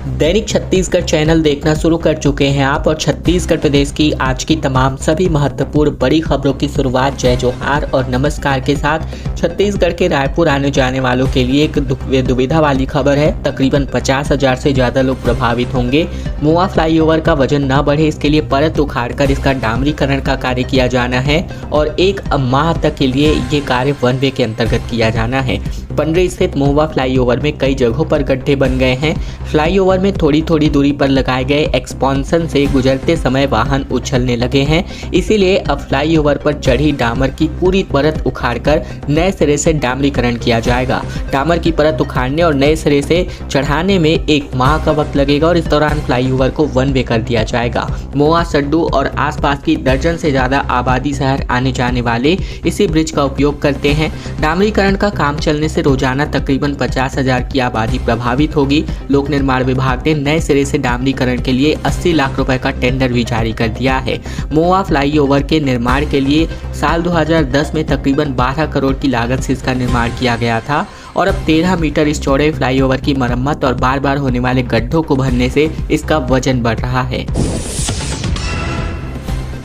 दैनिक Chhattisgarh channel देखना शुरू कर चुके हैं आप और छत्तीसगढ़ प्रदेश की आज की तमाम सभी महत्वपूर्ण बड़ी खबरों की शुरुआत जय जोहार और नमस्कार के साथ। छत्तीसगढ़ के रायपुर आने जाने वालों के लिए एक दुविधा वाली खबर है। तकरीबन 50,000 से ज़्यादा लोग प्रभावित होंगे। मोआ फ्लाईओवर का वजन न बढ़े इसके लिए परत उखाड़कर इसका डामरीकरण का कार्य किया जाना है और 1 माह तक के लिए ये कार्य वन वे के अंतर्गत किया जाना है। पंडरी स्थित मोवा फ्लाईओवर में कई जगहों पर गड्ढे बन गए हैं। फ्लाईओवर में थोड़ी थोड़ी दूरी पर लगाए गए एक्सपांशन से गुजरते समय वाहन उछलने लगे हैं, इसीलिए अब फ्लाईओवर पर चढ़ी डामर की पूरी परत उखाड़कर नए सिरे से डामरीकरण किया जाएगा। डामर की परत उखाड़ने और नए सिरे से चढ़ाने में 1 माह का वक्त लगेगा और इस दौरान फ्लाईओवर को वन वे कर दिया जाएगा। मोआ, सड्डू और आसपास की दर्जन से ज्यादा आबादी शहर आने जाने वाले इसी ब्रिज का उपयोग करते हैं। डामरीकरण का काम चलने से रोजाना तकरीबन 50,000 की आबादी प्रभावित होगी। लोक निर्माण विभाग ने नए सिरे से डामरीकरण के लिए 80 लाख रुपए का टेंडर भी जारी कर दिया है। मोआ फ्लाईओवर के निर्माण के लिए साल 2010 में तकरीबन 12 करोड़ की लागत से इसका निर्माण किया गया था और अब 13 मीटर इस चौड़े फ्लाईओवर की मरम्मत और बार बार होने वाले गड्ढों को भरने से इसका वजन बढ़ रहा है।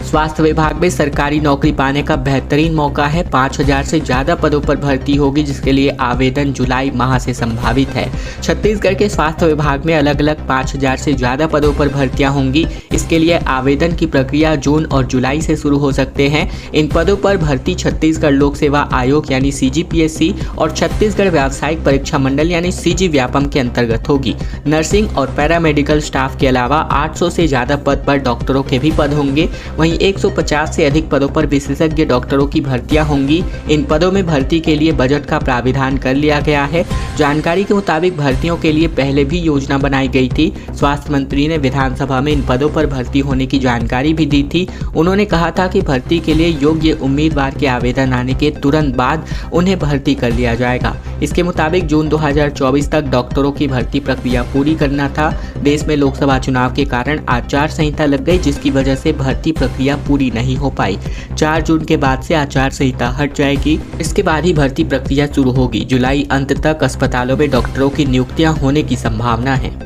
स्वास्थ्य विभाग में सरकारी नौकरी पाने का बेहतरीन मौका है। 5,000 से ज़्यादा पदों पर भर्ती होगी, जिसके लिए आवेदन जुलाई माह से संभावित है। छत्तीसगढ़ के स्वास्थ्य विभाग में अलग अलग 5,000 से ज़्यादा पदों पर भर्तियां होंगी। इसके लिए आवेदन की प्रक्रिया जून और जुलाई से शुरू हो सकते हैं। इन पदों पर भर्ती छत्तीसगढ़ लोक सेवा आयोग यानी CGPSC और छत्तीसगढ़ व्यावसायिक परीक्षा मंडल यानी CG व्यापम के अंतर्गत होगी। नर्सिंग और पैरामेडिकल स्टाफ के अलावा 800 से ज़्यादा पद पर डॉक्टरों के भी पद होंगे। वहीं 150 से अधिक पदों पर विशेषज्ञ डॉक्टरों की भर्तियां होंगी। इन पदों में भर्ती के लिए बजट का प्राविधान कर लिया गया है। जानकारी के मुताबिक भर्तियों के लिए पहले भी योजना बनाई गई थी। स्वास्थ्य मंत्री ने विधानसभा में इन पदों पर भर्ती होने की जानकारी भी दी थी। उन्होंने कहा था कि भर्ती के लिए योग्य उम्मीदवार के आवेदन आने के तुरंत बाद उन्हें भर्ती कर लिया जाएगा। इसके मुताबिक जून 2024 तक डॉक्टरों की भर्ती प्रक्रिया पूरी करना था। देश में लोकसभा चुनाव के कारण आचार संहिता लग गई, जिसकी वजह से भर्ती प्रक्रिया पूरी नहीं हो पाई। 4 जून के बाद से आचार संहिता हट जाएगी। इसके बाद ही भर्ती प्रक्रिया शुरू होगी। जुलाई अंत तक अस्पतालों में डॉक्टरों की नियुक्तियां होने की संभावना है।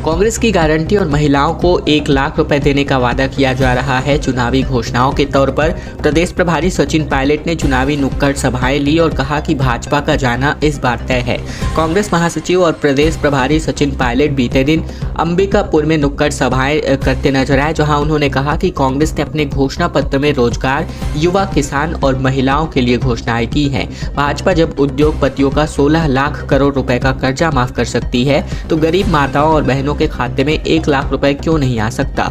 कांग्रेस की गारंटी और महिलाओं को 1 लाख रुपए देने का वादा किया जा रहा है। चुनावी घोषणाओं के तौर पर प्रदेश प्रभारी सचिन पायलट ने चुनावी नुक्कड़ सभाएं ली और कहा कि भाजपा का जाना इस बार तय है। कांग्रेस महासचिव और प्रदेश प्रभारी सचिन पायलट बीते दिन अंबिकापुर में नुक्कड़ सभाएं करते नजर आए, जहां उन्होंने कहा कि कांग्रेस ने अपने घोषणा पत्र में रोजगार, युवा, किसान और महिलाओं के लिए घोषणाएं की हैं। भाजपा जब उद्योगपतियों का 16 लाख करोड़ रुपए का कर्जा माफ कर सकती है, तो गरीब माताओं और बहनों के खाते में 1 लाख रुपए क्यों नहीं आ सकता।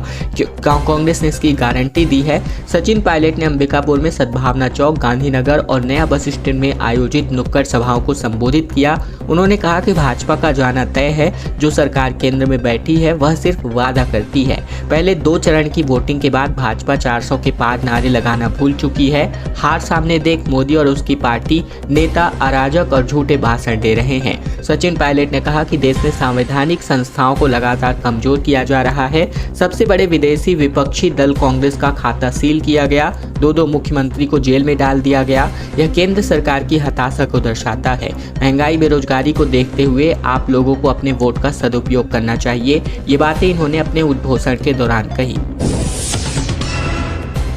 कांग्रेस ने इसकी गारंटी दी है। सचिन पायलट ने अंबिकापुर में सद्भावना चौक, गांधीनगर और नया बस स्टैंड में आयोजित नुक्कड़ सभाओं को संबोधित किया। उन्होंने कहा कि भाजपा का जाना तय है। जो सरकार केंद्र में बैठी है वह सिर्फ वादा करती है। पहले 2 चरण की वोटिंग के बाद भाजपा 400 के पार नारे लगाना भूल चुकी है। हार सामने देख मोदी और उसकी पार्टी नेता अराजक और झूठे भाषण दे रहे हैं। सचिन पायलट ने कहा कि देश में संवैधानिक संस्थाओं को लगातार कमजोर किया जा रहा है। सबसे बड़े विदेशी विपक्षी दल कांग्रेस का खाता सील किया गया। 2 मुख्यमंत्री को जेल में डाल दिया गया। यह केंद्र सरकार की हताशा को दर्शाता है। महंगाई, बेरोजगारी को देखते हुए आप लोगों को अपने वोट का सदुपयोग करना चाहिए। ये बातें इन्होंने अपने उद्घोषण के दौरान कही।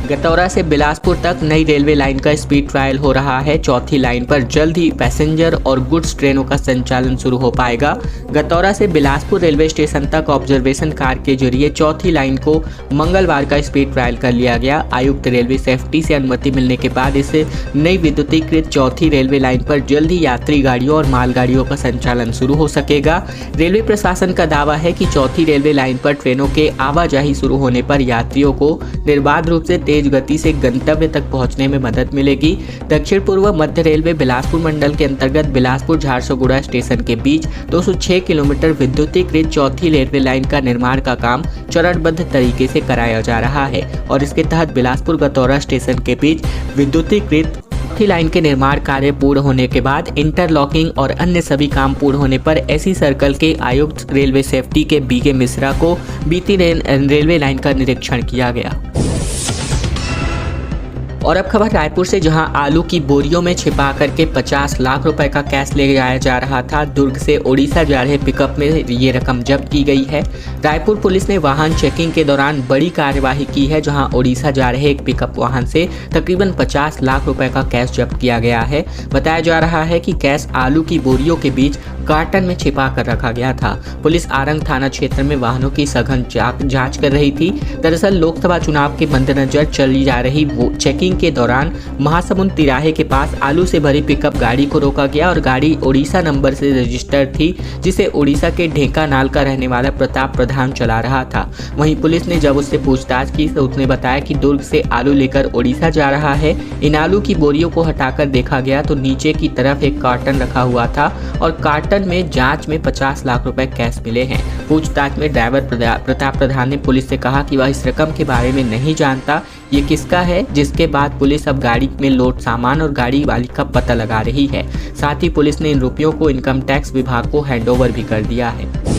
गतौरा से बिलासपुर तक नई रेलवे लाइन का स्पीड ट्रायल हो रहा है। चौथी लाइन पर जल्द ही पैसेंजर और गुड्स ट्रेनों का संचालन शुरू हो पाएगा। गतौरा से बिलासपुर रेलवे स्टेशन तक ऑब्जर्वेशन कार के जरिए चौथी लाइन को मंगलवार का स्पीड ट्रायल कर लिया गया। आयुक्त रेलवे सेफ्टी से अनुमति मिलने के बाद इस नई विद्युतीकृत चौथी रेलवे लाइन पर जल्द ही यात्री गाड़ियों और मालगाड़ियों का संचालन शुरू हो सकेगा। रेलवे प्रशासन का दावा है कि चौथी रेलवे लाइन पर ट्रेनों के आवाजाही शुरू होने पर यात्रियों को निर्बाध रूप से तेज गति से गंतव्य तक पहुंचने में मदद मिलेगी। दक्षिण पूर्व मध्य रेलवे बिलासपुर मंडल के अंतर्गत बिलासपुर झारसुगुड़ा स्टेशन के बीच 206 किलोमीटर विद्युतीकृत चौथी रेलवे लाइन का निर्माण का काम चरणबद्ध तरीके से कराया जा रहा है और इसके तहत बिलासपुर गतौरा स्टेशन के बीच विद्युतीकृत चौथी लाइन के निर्माण कार्य पूर्ण होने के बाद इंटरलॉकिंग और अन्य सभी काम पूर्ण होने पर एसी सर्कल के आयुक्त रेलवे सेफ्टी के BK मिश्रा को बीती रेलवे लाइन का निरीक्षण किया गया। और अब खबर रायपुर से, जहां आलू की बोरियों में छिपा करके 50 लाख रुपए का कैश ले जाया जा रहा था। दुर्ग से ओडिशा जा रहे पिकअप में ये रकम जब्त की गई है। रायपुर पुलिस ने वाहन चेकिंग के दौरान बड़ी कार्यवाही की है, जहां ओडिशा जा रहे एक पिकअप वाहन से तकरीबन 50 लाख रुपए का कैश जब्त किया गया है। बताया जा रहा है कि कैश आलू की बोरियों के बीच कार्टन में छिपा कर रखा गया था। पुलिस आरंग थाना क्षेत्र में वाहनों की सघन जांच कर रही थी। दरअसल लोकसभा चुनाव के मद्देनजर चली जा रही चेकिंग के दौरान महासमुंद तिराहे के पास आलू से भरी पिकअप गाड़ी को रोका गया और गाड़ी ओडिशा नंबर से रजिस्टर्ड थी, जिसे ओडिशा के ढेंकानाल का रहने वाला प्रताप प्रधान चला रहा था। वहीं पुलिस ने जब उससे पूछताछ की तो उसने बताया कि दुर्ग से आलू लेकर ओडिशा जा रहा है। इन आलू की बोरियों को हटाकर देखा गया तो नीचे की तरफ एक कार्टन रखा हुआ था और कार्टन में जांच में 50 लाख रुपए कैश मिले हैं। पूछताछ में ड्राइवर प्रताप प्रधान ने पुलिस से कहा कि वह इस रकम के बारे में नहीं जानता, ये किसका है, जिसके बाद पुलिस अब गाड़ी में लोड सामान और गाड़ी मालिक का पता लगा रही है। साथ ही पुलिस ने इन रुपयों को इनकम टैक्स विभाग को हैंडओवर भी कर दिया है।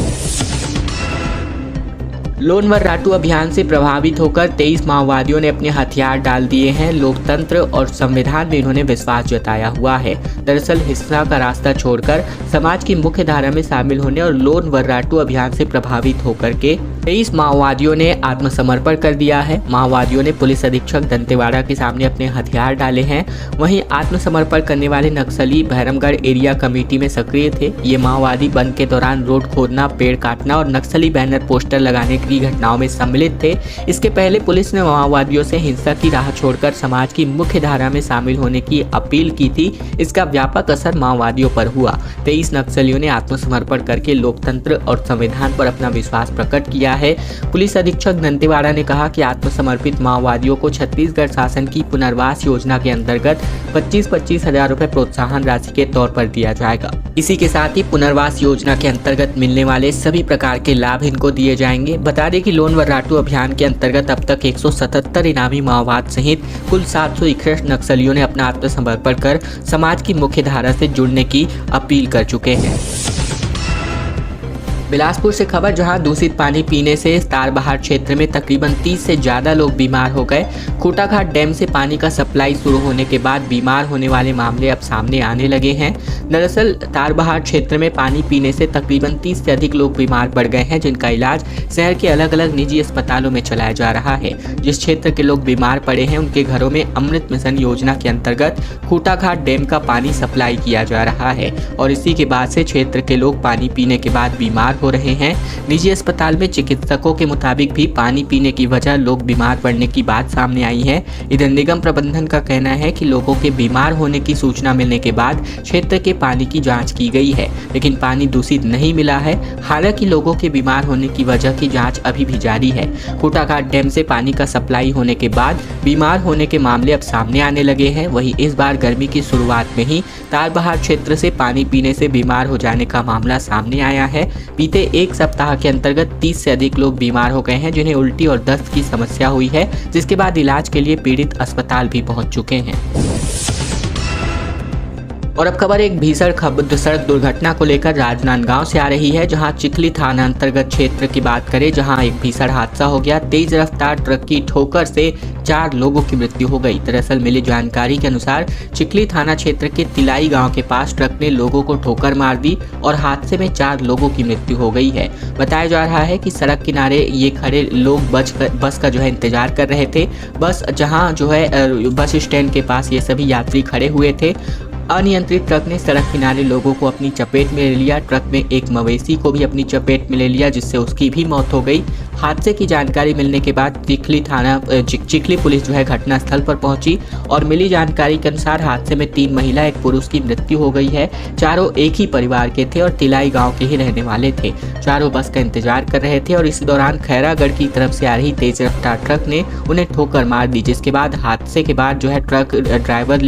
लोन वर्राटू अभियान से प्रभावित होकर 23 माओवादियों ने अपने हथियार डाल दिए हैं। लोकतंत्र और संविधान में इन्होंने विश्वास जताया हुआ है। दरअसल हिंसा का रास्ता छोड़कर समाज की मुख्य धारा में शामिल होने और लोन वर्राटू अभियान से प्रभावित होकर के 23 माओवादियों ने आत्मसमर्पण कर दिया है। माओवादियों ने पुलिस अधीक्षक दंतेवाड़ा के सामने अपने हथियार डाले हैं। वहीं आत्मसमर्पण करने वाले नक्सली बहरमगढ़ एरिया कमेटी में सक्रिय थे। ये माओवादी बंद के दौरान रोड खोदना, पेड़ काटना और नक्सली बैनर पोस्टर लगाने की घटनाओं में सम्मिलित थे। इसके पहले पुलिस ने माओवादियों से हिंसा की राह छोड़कर समाज की मुख्य धारा में शामिल होने की अपील की थी। इसका व्यापक असर माओवादियों पर हुआ। 23 नक्सलियों ने आत्मसमर्पण करके लोकतंत्र और संविधान पर अपना विश्वास प्रकट किया है। पुलिस अधीक्षक दंतेवाड़ा ने कहा कि आत्मसमर्पित माओवादियों को छत्तीसगढ़ शासन की पुनर्वास योजना के अंतर्गत 25-25 हजार रुपए प्रोत्साहन राशि के तौर पर दिया जाएगा। इसी के साथ ही पुनर्वास योजना के अंतर्गत मिलने वाले सभी प्रकार के लाभ इनको दिए जाएंगे। बता दें कि लोन वर्राटू अभियान के अंतर्गत अब तक 177 इनामी माओवाद सहित कुल 761 नक्सलियों ने अपना आत्मसमर्पण कर समाज की मुख्य धारा से जुड़ने की अपील कर चुके हैं। बिलासपुर से खबर, जहां दूषित पानी पीने से तारबहार क्षेत्र में तकरीबन 30 से ज़्यादा लोग बीमार हो गए। खूटाघाट डैम से पानी का सप्लाई शुरू होने के बाद बीमार होने वाले मामले अब सामने आने लगे हैं। दरअसल तारबहार क्षेत्र में पानी पीने से तकरीबन 30 से अधिक लोग बीमार पड़ गए हैं, जिनका इलाज शहर के अलग अलग निजी अस्पतालों में चलाया जा रहा है। जिस क्षेत्र के लोग बीमार पड़े हैं उनके घरों में अमृत मिशन योजना के अंतर्गत खूटाघाट डैम का पानी सप्लाई किया जा रहा है और इसी के बाद से क्षेत्र के लोग पानी पीने के बाद बीमार हो रहे हैं। निजी अस्पताल में चिकित्सकों के मुताबिक भी पानी पीने की वजह लोग बीमार पड़ने की बात सामने आई है। इधर निगम प्रबंधन का कहना है कि लोगों के बीमार होने की सूचना मिलने के बाद क्षेत्र के पानी की जांच की गई है, लेकिन पानी दूषित नहीं मिला है। हालांकि लोगों के बीमार होने की वजह की जांच अभी भी जारी है। खूटाघाट डैम से पानी का सप्लाई होने के बाद बीमार होने के मामले अब सामने आने लगे हैं। वहीं इस बार गर्मी की शुरुआत में ही तारबहार क्षेत्र से पानी पीने से बीमार हो जाने का मामला सामने आया है। बीते एक सप्ताह के अंतर्गत 30 से अधिक लोग बीमार हो गए हैं, जिन्हें उल्टी और दस्त की समस्या हुई है, जिसके बाद इलाज के लिए पीड़ित अस्पताल भी पहुंच चुके हैं। और अब खबर एक भीषण सड़क दुर्घटना को लेकर राजनांदगांव से आ रही है, जहां चिखली थाना अंतर्गत क्षेत्र की बात करें, जहां एक भीषण हादसा हो गया। तेज रफ्तार ट्रक की ठोकर से 4 लोगों की मृत्यु हो गई। दरअसल मिली जानकारी के अनुसार चिखली थाना क्षेत्र के तिलाई गांव के पास ट्रक ने लोगों को ठोकर मार दी और हादसे में 4 लोगों की मृत्यु हो गई है। बताया जा रहा है कि सड़क किनारे ये खड़े लोग बस का इंतजार कर रहे थे। बस बस स्टैंड के पास ये सभी यात्री खड़े हुए थे। अनियंत्रित ट्रक ने सड़क किनारे लोगों को अपनी चपेट में ले लिया। ट्रक में एक मवेशी को भी अपनी चपेट में ले लिया, जिससे उसकी भी मौत हो गई। हादसे की जानकारी मिलने के बाद चिखली पुलिस घटनास्थल पर पहुंची और मिली जानकारी के अनुसार हादसे में 3 महिला एक पुरुष की मृत्यु हो गई है। चारों एक ही परिवार के थे और तिलाई गांव के ही रहने वाले थे। चारों बस का इंतजार कर रहे थे और इस दौरान खैरागढ़ की तरफ से आ रही तेज रफ्तार ट्रक ने उन्हें ठोकर मार दी, जिसके बाद हादसे के बाद ट्रक ड्राइवर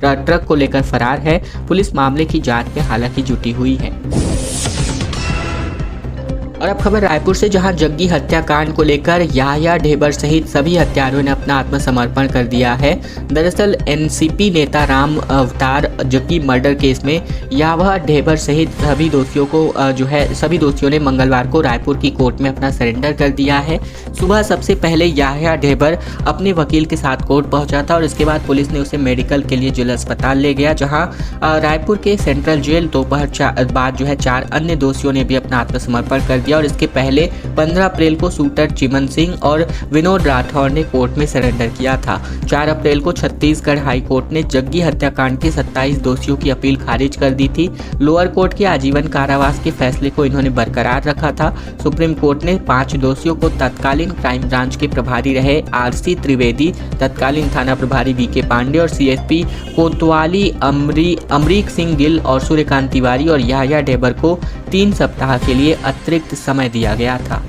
ट्रक को लेकर फरार है। पुलिस मामले की जांच में हालांकि जुटी हुई है। और अब खबर रायपुर से, जहां जग्गी हत्याकांड को लेकर याह्या ढेबर सहित सभी हत्यारों ने अपना आत्मसमर्पण कर दिया है। दरअसल एनसीपी नेता राम अवतार जग्गी मर्डर केस में याह्या ढेबर सहित सभी दोषियों को सभी दोषियों ने मंगलवार को रायपुर की कोर्ट में अपना सरेंडर कर दिया है। सुबह सबसे पहले याह्या ढेबर अपने वकील के साथ कोर्ट पहुंचा था और इसके बाद पुलिस ने उसे मेडिकल के लिए जिला अस्पताल ले गया, जहां रायपुर के सेंट्रल जेल दोपहर बाद 4 अन्य दोषियों ने भी अपना आत्मसमर्पण कर दिया। और इसके पहले 15 अप्रैल को शूटर चिमन सिंह और विनोद राठौर ने कोर्ट में सरेंडर किया था। 4 अप्रैल को छत्तीसगढ़ हाई कोर्ट ने जग्गी हत्याकांड के 27 दोषियों की अपील खारिज कर दी थी। लोअर कोर्ट के आजीवन कारावास के फैसले को इन्होंने बरकरार रखा था। सुप्रीम कोर्ट ने 5 दोषियों को तत्कालीन क्राइम ब्रांच के प्रभारी रहे आरसी त्रिवेदी, तत्कालीन थाना प्रभारी वीके पांडे और सीएसपी कोतवाली अमरीक सिंह गिल और सूर्यकांत तिवारी और याह्या ढेबर को 3 सप्ताह के लिए अतिरिक्त समय दिया गया था।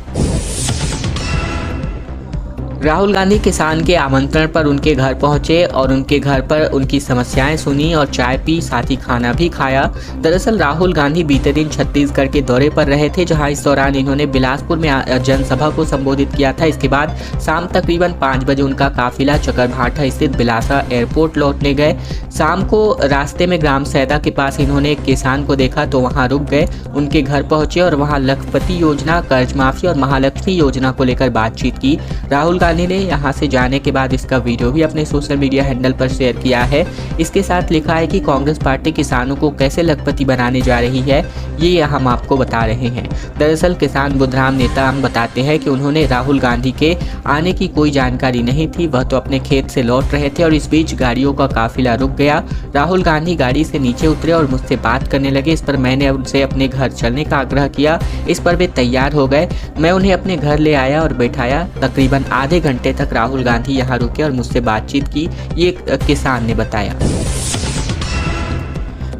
राहुल गांधी किसान के आमंत्रण पर उनके घर पहुंचे और उनके घर पर उनकी समस्याएं सुनी और चाय पी, साथ ही खाना भी खाया। दरअसल राहुल गांधी बीते दिन छत्तीसगढ़ के दौरे पर रहे थे, जहां इस दौरान इन्होंने बिलासपुर में जनसभा को संबोधित किया था। इसके बाद शाम तकरीबन 5 बजे उनका काफिला चकरभाठा स्थित बिलासा एयरपोर्ट लौटने गए। शाम को रास्ते में ग्राम सैदा के पास इन्होंने एक किसान को देखा तो वहाँ रुक गए, उनके घर पहुंचे और वहाँ लखपति योजना, कर्ज माफी और महालक्ष्मी योजना को लेकर बातचीत की। राहुल गांधी ने यहां से जाने के बाद इसका वीडियो भी अपने सोशल मीडिया हैंडल पर शेयर किया है। इसके साथ लिखा है कि कांग्रेस पार्टी किसानों को कैसे लखपति बनाने जा रही है, ये हम आपको बता रहे हैं। दरअसल किसान बुद्धराम नेता हम बताते हैं कि उन्होंने राहुल गांधी के आने की कोई जानकारी नहीं थी, वह तो अपने खेत से लौट रहे थे और इस बीच गाड़ियों का काफिला रुक गया। राहुल गांधी गाड़ी से नीचे उतरे और मुझसे बात करने लगे। इस पर मैंने उनसे अपने घर चलने का आग्रह किया। इस पर वे तैयार हो गए। मैं उन्हें अपने घर ले आया और बैठाया। तकरीबन आधे घंटे तक राहुल गांधी यहां रुके और मुझसे बातचीत की, ये किसान ने बताया।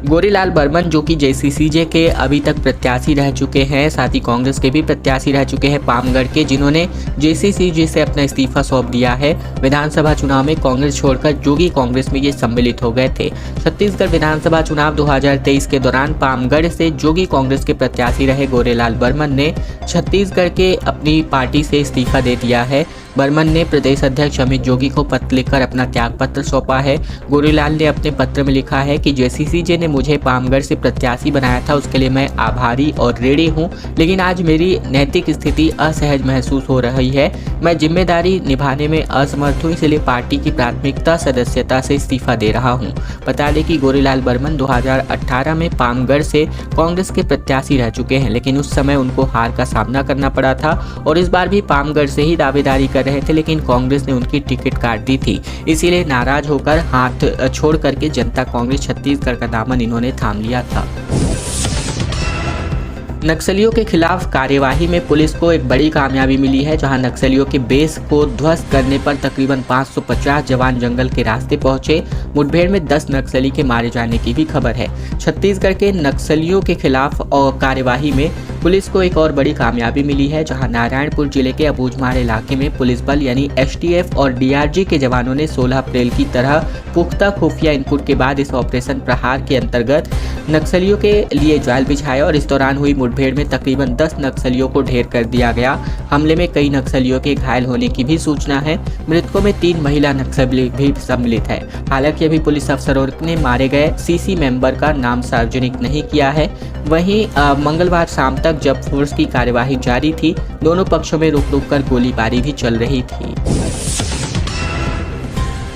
गोरीलाल बर्मन, जो कि जेसीसीजे के अभी तक प्रत्याशी रह चुके हैं, साथ ही कांग्रेस के भी प्रत्याशी रह चुके हैं पामगढ़ के, जिन्होंने जेसीसीजे से अपना इस्तीफा सौंप दिया है। विधानसभा चुनाव में कांग्रेस छोड़कर जोगी कांग्रेस में ये सम्मिलित हो गए थे। छत्तीसगढ़ विधानसभा चुनाव 2023 के दौरान पामगढ़ से जोगी कांग्रेस के प्रत्याशी रहे गोरीलाल बर्मन ने छत्तीसगढ़ के अपनी पार्टी से इस्तीफा दे दिया है। बर्मन ने प्रदेश अध्यक्ष अमित जोगी को पत्र लिखकर अपना त्यागपत्र सौंपा है। गोरीलाल ने अपने पत्र में लिखा है कि जेसीसीजे ने मुझे पामगढ़ से प्रत्याशी बनाया था, उसके लिए मैं आभारी और ऋणी हूं, लेकिन आज मेरी नैतिक स्थिति असहज महसूस हो रही है। मैं जिम्मेदारी निभाने में असमर्थ हूं, इसलिए पार्टी की प्राथमिकता सदस्यता से इस्तीफा दे रहा हूं। बता दें कि गोरीलाल बर्मन 2018 में पामगढ़ से कांग्रेस के प्रत्याशी रह चुके हैं, लेकिन उस समय उनको हार का सामना करना पड़ा था और इस बार भी पामगढ़ से ही दावेदारी कर रहे थे, लेकिन कांग्रेस ने उनकी टिकट काट दी थी। इसीलिए नाराज होकर हाथ छोड़ करके जनता कांग्रेस छत्तीसगढ़ का दामन इन्होंने थाम लिया था। नक्सलियों के खिलाफ कार्यवाही में पुलिस को एक बड़ी कामयाबी मिली है, जहां नक्सलियों के बेस को ध्वस्त करने पर तकरीबन 550 जवान जंगल के रास्ते पहुंचे। मुठभेड़ में 10 नक्सली के मारे जाने की भी खबर है। छत्तीसगढ़ के नक्सलियों के खिलाफ कार्यवाही में पुलिस को एक और बड़ी कामयाबी मिली है, जहां नारायणपुर जिले के अबूझमाड़ इलाके में पुलिस बल यानी एसटीएफ और डीआरजी के जवानों ने 16 अप्रैल की तरह पुख्ता खुफिया इनपुट के बाद इस ऑपरेशन प्रहार के अंतर्गत नक्सलियों के लिए जाल बिछाया और इस दौरान हुई मुठभेड़ में तकरीबन 10 नक्सलियों को ढेर कर दिया गया। हमले में कई नक्सलियों के घायल होने की भी सूचना है। मृतकों में 3 महिला नक्सली भी सम्मिलित है। हालांकि अभी पुलिस अफसरों ने मारे गए सीसी मेंबर का नाम सार्वजनिक नहीं किया है। वहीं मंगलवार शाम तक जब फोर्स की कार्यवाही जारी थी, दोनों पक्षों में रुक रुक कर गोलीबारी भी चल रही थी।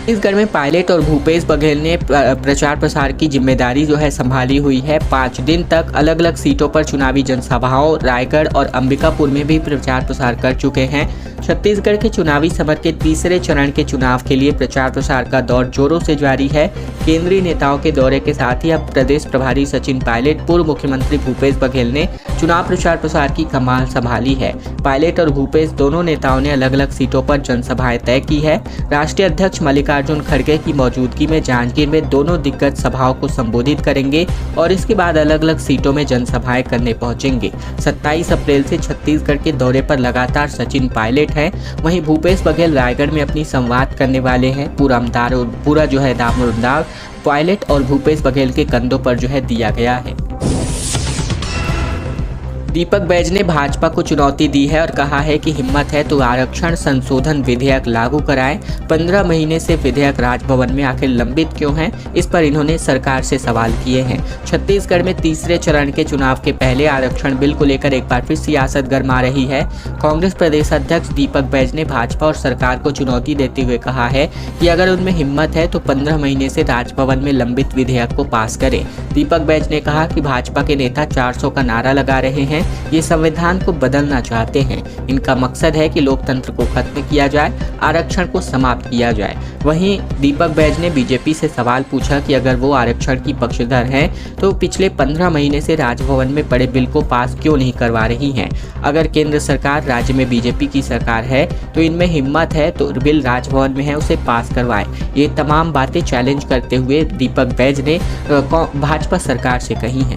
छत्तीसगढ़ में पायलट और भूपेश बघेल ने प्रचार प्रसार की जिम्मेदारी संभाली हुई है। 5 दिन तक अलग अलग सीटों पर चुनावी जनसभाओं रायगढ़ और अंबिकापुर में भी प्रचार प्रसार कर चुके हैं। छत्तीसगढ़ के चुनावी समर के तीसरे चरण के चुनाव के लिए प्रचार प्रसार का दौर जोरों से जारी है। केंद्रीय नेताओं के दौरे के साथ ही अब प्रदेश प्रभारी सचिन पायलट, पूर्व मुख्यमंत्री भूपेश बघेल ने चुनाव प्रचार प्रसार की कमान संभाली है। पायलट और भूपेश दोनों नेताओं ने अलग अलग सीटों पर जनसभाएं तय की है। राष्ट्रीय अध्यक्ष मल्लिकार्जुन खड़गे की मौजूदगी में जांजगीर में दोनों दिग्गज सभाओं को संबोधित करेंगे और इसके बाद अलग अलग सीटों में जनसभाएं करने पहुंचेंगे। 27 अप्रैल से छत्तीसगढ़ के दौरे पर लगातार सचिन पायलट हैं, वहीं भूपेश बघेल रायगढ़ में अपनी संवाद करने वाले हैं। पूरा दामोदर पायलट और भूपेश बघेल के कंधों पर दिया गया है। दीपक बैज ने भाजपा को चुनौती दी है और कहा है कि हिम्मत है तो आरक्षण संशोधन विधेयक लागू कराएं। 15 महीने से विधेयक राजभवन में आखिर लंबित क्यों है, इस पर इन्होंने सरकार से सवाल किए हैं। छत्तीसगढ़ में तीसरे चरण के चुनाव के पहले आरक्षण बिल को लेकर एक बार फिर सियासत गरमा रही है। कांग्रेस प्रदेश अध्यक्ष दीपक बैज ने भाजपा और सरकार को चुनौती देते हुए कहा है कि अगर उनमें हिम्मत है तो 15 महीने से राजभवन में लंबित विधेयक को पास करें। दीपक बैज ने कहा कि भाजपा के नेता 400 का नारा लगा रहे हैं, ये संविधान को बदलना चाहते हैं। इनका मकसद है कि लोकतंत्र को खत्म किया जाए, आरक्षण को समाप्त किया जाए। वहीं दीपक बैज ने बीजेपी से सवाल पूछा कि अगर वो आरक्षण की पक्षधर हैं तो पिछले 15 महीने से राजभवन में पड़े बिल को पास क्यों नहीं करवा रही हैं। अगर केंद्र सरकार राज्य में बीजेपी की सरकार है तो इनमें हिम्मत है तो बिल राजभवन में है उसे पास करवाएं। ये तमाम बातें चैलेंज करते हुए दीपक बैज ने भाजपा सरकार से कही हैं।